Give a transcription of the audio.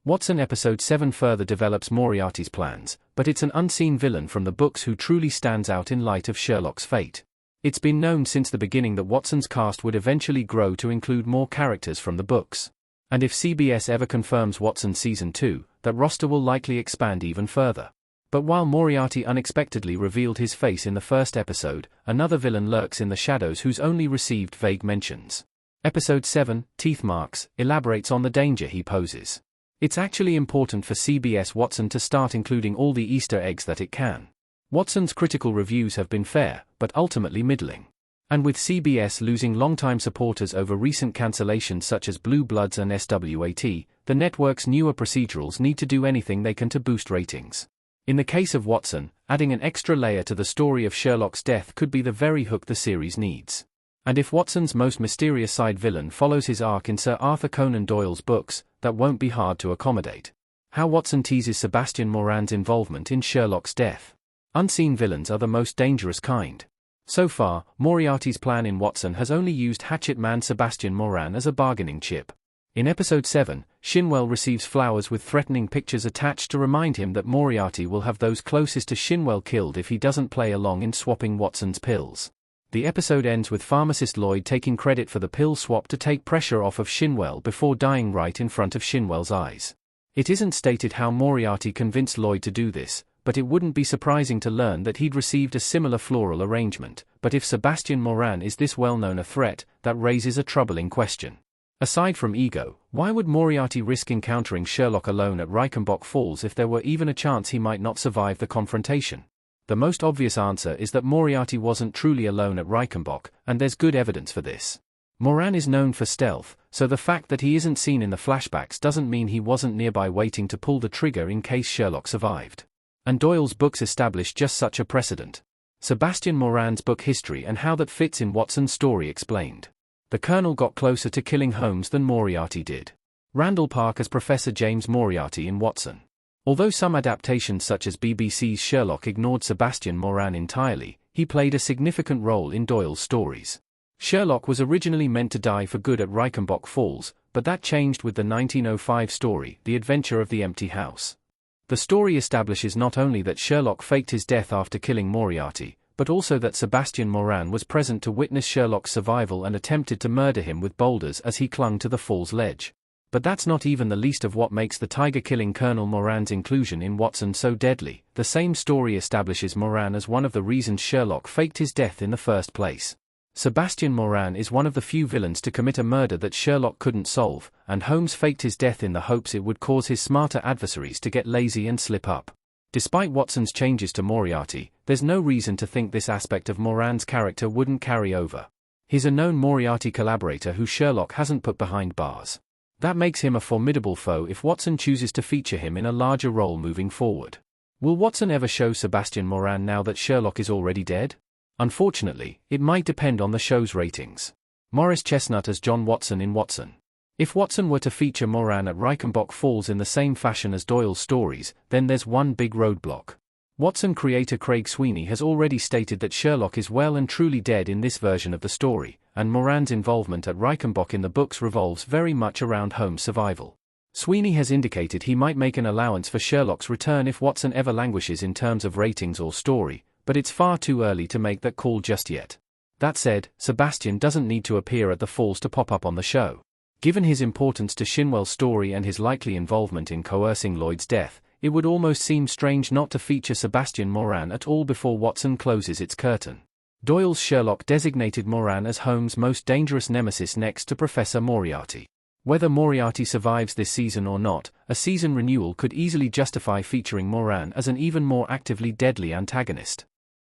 Watson Episode 7 further develops Moriarty's plans, but it's an unseen villain from the books who truly stands out in light of Sherlock's fate. It's been known since the beginning that Watson's cast would eventually grow to include more characters from the books. And if CBS ever confirms Watson Season 2, that roster will likely expand even further. But while Moriarty unexpectedly revealed his face in the first episode, another villain lurks in the shadows who's only received vague mentions. Episode 7, Teeth Marks, elaborates on the danger he poses. It's actually important for CBS Watson to start including all the Easter eggs that it can. Watson's critical reviews have been fair, but ultimately middling. And with CBS losing longtime supporters over recent cancellations such as Blue Bloods and SWAT, the network's newer procedurals need to do anything they can to boost ratings. In the case of Watson, adding an extra layer to the story of Sherlock's death could be the very hook the series needs. And if Watson's most mysterious side villain follows his arc in Sir Arthur Conan Doyle's books, that won't be hard to accommodate. How Watson teases Sebastian Moran's involvement in Sherlock's death. Unseen villains are the most dangerous kind. So far, Moriarty's plan in Watson has only used hatchet man Sebastian Moran as a bargaining chip. In Episode 7, Shinwell receives flowers with threatening pictures attached to remind him that Moriarty will have those closest to Shinwell killed if he doesn't play along in swapping Watson's pills. The episode ends with pharmacist Lloyd taking credit for the pill swap to take pressure off of Shinwell before dying right in front of Shinwell's eyes. It isn't stated how Moriarty convinced Lloyd to do this, but it wouldn't be surprising to learn that he'd received a similar floral arrangement. But if Sebastian Moran is this well-known a threat, that raises a troubling question. Aside from ego, why would Moriarty risk encountering Sherlock alone at Reichenbach Falls if there were even a chance he might not survive the confrontation? The most obvious answer is that Moriarty wasn't truly alone at Reichenbach, and there's good evidence for this. Moran is known for stealth, so the fact that he isn't seen in the flashbacks doesn't mean he wasn't nearby waiting to pull the trigger in case Sherlock survived. And Doyle's books establish just such a precedent. Sebastian Moran's book history and how that fits in Watson's story explained. The Colonel got closer to killing Holmes than Moriarty did. Randall Park as Professor James Moriarty in Watson. Although some adaptations such as BBC's Sherlock ignored Sebastian Moran entirely, he played a significant role in Doyle's stories. Sherlock was originally meant to die for good at Reichenbach Falls, but that changed with the 1905 story, The Adventure of the Empty House. The story establishes not only that Sherlock faked his death after killing Moriarty, but also that Sebastian Moran was present to witness Sherlock's survival and attempted to murder him with boulders as he clung to the fall's ledge. But that's not even the least of what makes the tiger-killing Colonel Moran's inclusion in Watson so deadly. The same story establishes Moran as one of the reasons Sherlock faked his death in the first place. Sebastian Moran is one of the few villains to commit a murder that Sherlock couldn't solve, and Holmes faked his death in the hopes it would cause his smarter adversaries to get lazy and slip up. Despite Watson's changes to Moriarty, there's no reason to think this aspect of Moran's character wouldn't carry over. He's a known Moriarty collaborator who Sherlock hasn't put behind bars. That makes him a formidable foe if Watson chooses to feature him in a larger role moving forward. Will Watson ever show Sebastian Moran now that Sherlock is already dead? Unfortunately, it might depend on the show's ratings. Morris Chestnut as John Watson in Watson. If Watson were to feature Moran at Reichenbach Falls in the same fashion as Doyle's stories, then there's one big roadblock. Watson creator Craig Sweeney has already stated that Sherlock is well and truly dead in this version of the story, and Moran's involvement at Reichenbach in the books revolves very much around Holmes' survival. Sweeney has indicated he might make an allowance for Sherlock's return if Watson ever languishes in terms of ratings or story, but it's far too early to make that call just yet. That said, Sebastian doesn't need to appear at the falls to pop up on the show. Given his importance to Shinwell's story and his likely involvement in coercing Lloyd's death, it would almost seem strange not to feature Sebastian Moran at all before Watson closes its curtain. Doyle's Sherlock designated Moran as Holmes' most dangerous nemesis next to Professor Moriarty. Whether Moriarty survives this season or not, a season renewal could easily justify featuring Moran as an even more actively deadly antagonist.